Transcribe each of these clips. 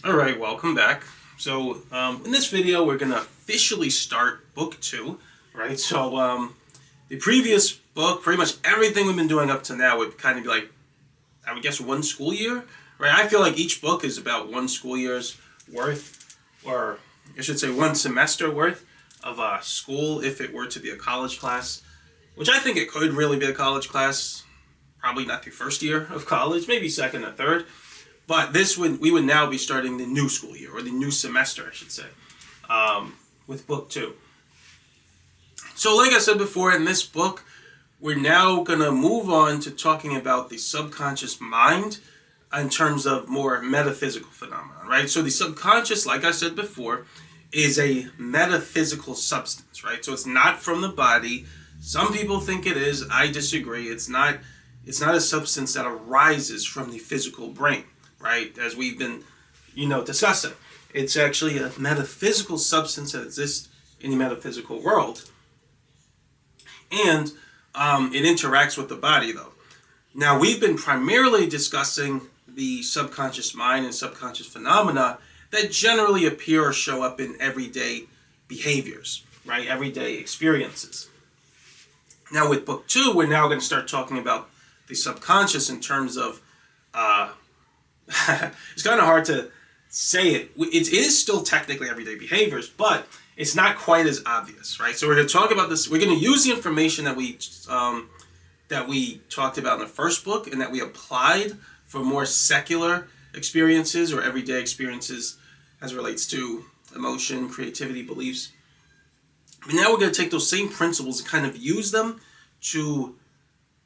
Alright, welcome back. So, in this video, we're going to officially start book 2, right? So, the previous book, pretty much everything we've been doing up to now would kind of be like, I would guess, one school year, right? I feel like each book is about one school year's worth, or I should say one semester worth of school if it were to be a college class, which I think it could really be a college class. Probably not the first year of college, maybe second or third. But we would now be starting the new school year, or the new semester, I should say, with book 2. So like I said before, in this book, we're now going to move on to talking about the subconscious mind in terms of more metaphysical phenomena, right? So the subconscious, like I said before, is a metaphysical substance, right? So it's not from the body. Some people think it is. I disagree. It's not a substance that arises from the physical brain, right? As we've been, discussing. It's actually a metaphysical substance that exists in the metaphysical world. And it interacts with the body, though. Now, we've been primarily discussing the subconscious mind and subconscious phenomena that generally appear or show up in everyday behaviors, right? Everyday experiences. Now, with book 2, we're now going to start talking about the subconscious in terms of it's kind of hard to say it. It is still technically everyday behaviors, but it's not quite as obvious, right? So we're going to talk about this. We're going to use the information that we talked about in the first book and that we applied for more secular experiences or everyday experiences as it relates to emotion, creativity, beliefs. But now we're going to take those same principles and kind of use them to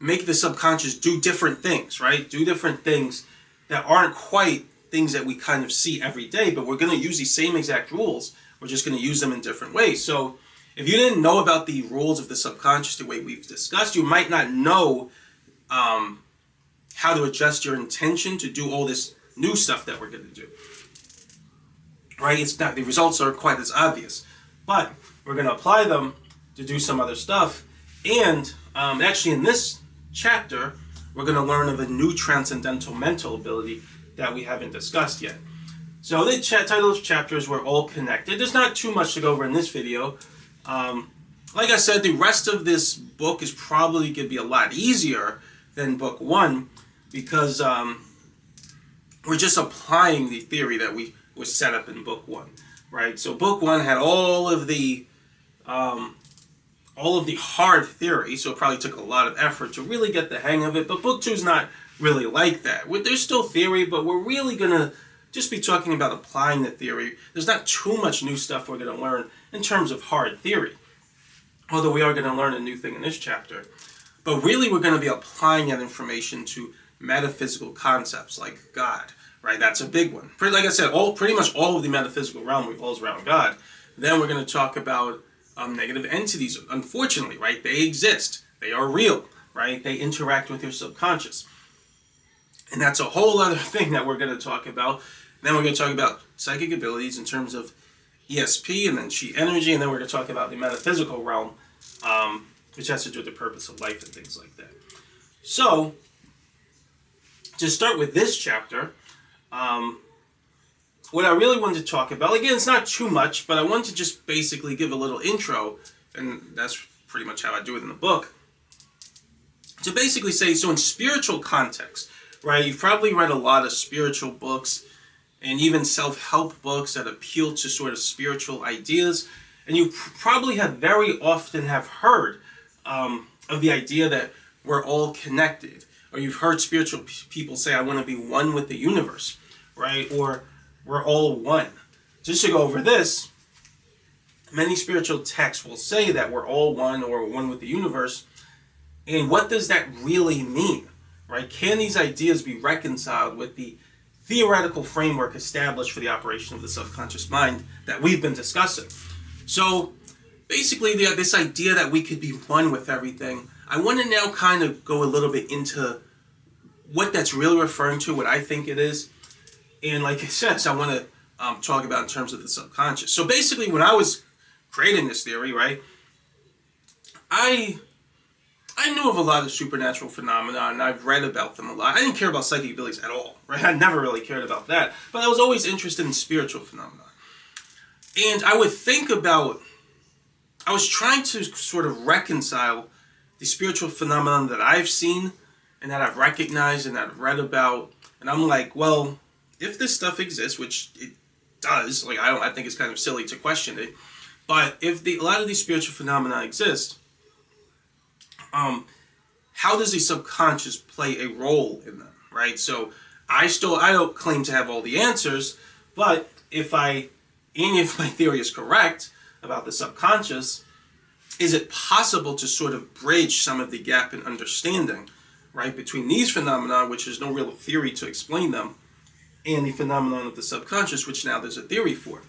make the subconscious do different things, right? Do different things that aren't quite things that we kind of see every day, but we're going to use these same exact rules. We're just going to use them in different ways. So if you didn't know about the rules of the subconscious the way we've discussed, you might not know how to adjust your intention to do all this new stuff that we're going to do. Right? It's not, the results aren't quite as obvious, but we're going to apply them to do some other stuff. And actually in this chapter, we're going to learn of a new transcendental mental ability that we haven't discussed yet. So the title of chapters were all connected. There's not too much to go over in this video. Like I said, the rest of this book is probably going to be a lot easier than book 1 because we're just applying the theory that was set up in book 1, right? So book 1 had all of the hard theory, so it probably took a lot of effort to really get the hang of it. But book 2 is not really like that. There's still theory, but we're really going to just be talking about applying the theory. There's not too much new stuff we're going to learn in terms of hard theory, although we are going to learn a new thing in this chapter. But really, we're going to be applying that information to metaphysical concepts like God, right? That's a big one. Like I said, pretty much all of the metaphysical realm revolves around God. Then we're going to talk about negative entities. Unfortunately, right? They exist. They are real, right? They interact with your subconscious. And that's a whole other thing that we're going to talk about. Then we're going to talk about psychic abilities in terms of ESP and then chi energy. And then we're going to talk about the metaphysical realm, which has to do with the purpose of life and things like that. So, to start with this chapter, what I really wanted to talk about, again, it's not too much, but I wanted to just basically give a little intro, and that's pretty much how I do it in the book, to basically say, so in spiritual context, right, you've probably read a lot of spiritual books and even self-help books that appeal to sort of spiritual ideas, and you probably have very often have heard of the idea that we're all connected, or you've heard spiritual people say, I want to be one with the universe, right, or we're all one. Just to go over this, many spiritual texts will say that we're all one or one with the universe. And what does that really mean? Right? Can these ideas be reconciled with the theoretical framework established for the operation of the subconscious mind that we've been discussing? So basically this idea that we could be one with everything, I want to now kind of go a little bit into what that's really referring to, what I think it is. And like I said, I want to talk about in terms of the subconscious. So basically, when I was creating this theory, right, I I knew of a lot of supernatural phenomena, and I've read about them a lot. I didn't care about psychic abilities at all, right? I never really cared about that. But I was always interested in spiritual phenomena. And I was trying to sort of reconcile the spiritual phenomenon that I've seen and that I've recognized and that I've read about. And I'm like, well, if this stuff exists, which it does, like I think it's kind of silly to question it, but if a lot of these spiritual phenomena exist, how does the subconscious play a role in them, right? So I don't claim to have all the answers, but if my theory is correct about the subconscious, is it possible to sort of bridge some of the gap in understanding, right, between these phenomena, which there's no real theory to explain them, and the phenomenon of the subconscious, which now there's a theory for?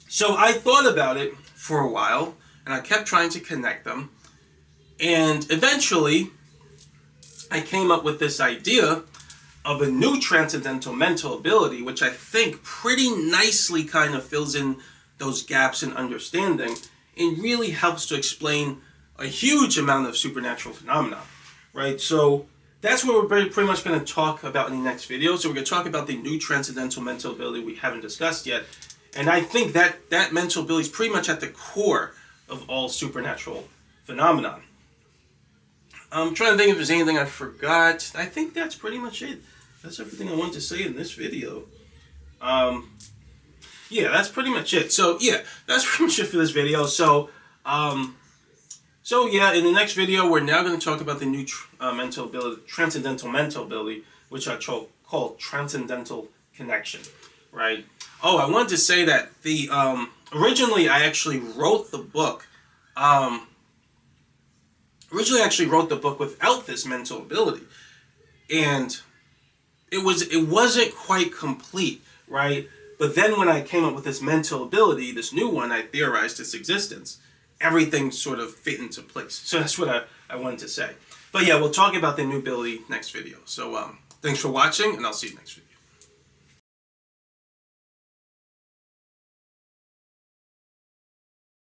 So I thought about it for a while, and I kept trying to connect them, and eventually I came up with this idea of a new transcendental mental ability, which I think pretty nicely kind of fills in those gaps in understanding and really helps to explain a huge amount of supernatural phenomena, right? So that's what we're pretty much going to talk about in the next video. So we're going to talk about the new transcendental mental ability we haven't discussed yet. And I think that mental ability is pretty much at the core of all supernatural phenomenon. I'm trying to think if there's anything I forgot. I think that's pretty much it. That's everything I wanted to say in this video. Yeah, that's pretty much it. So yeah, that's pretty much it for this video. So yeah, in the next video, we're now going to talk about the new mental ability, transcendental mental ability, which I call transcendental connection, right? Oh, I wanted to say that the originally I actually wrote the book. Originally, I actually wrote the book without this mental ability, and it wasn't quite complete, right? But then when I came up with this mental ability, this new one, I theorized its existence. Everything sort of fit into place. So that's what I wanted to say. But yeah, we'll talk about the new ability next video. So thanks for watching, and I'll see you next video.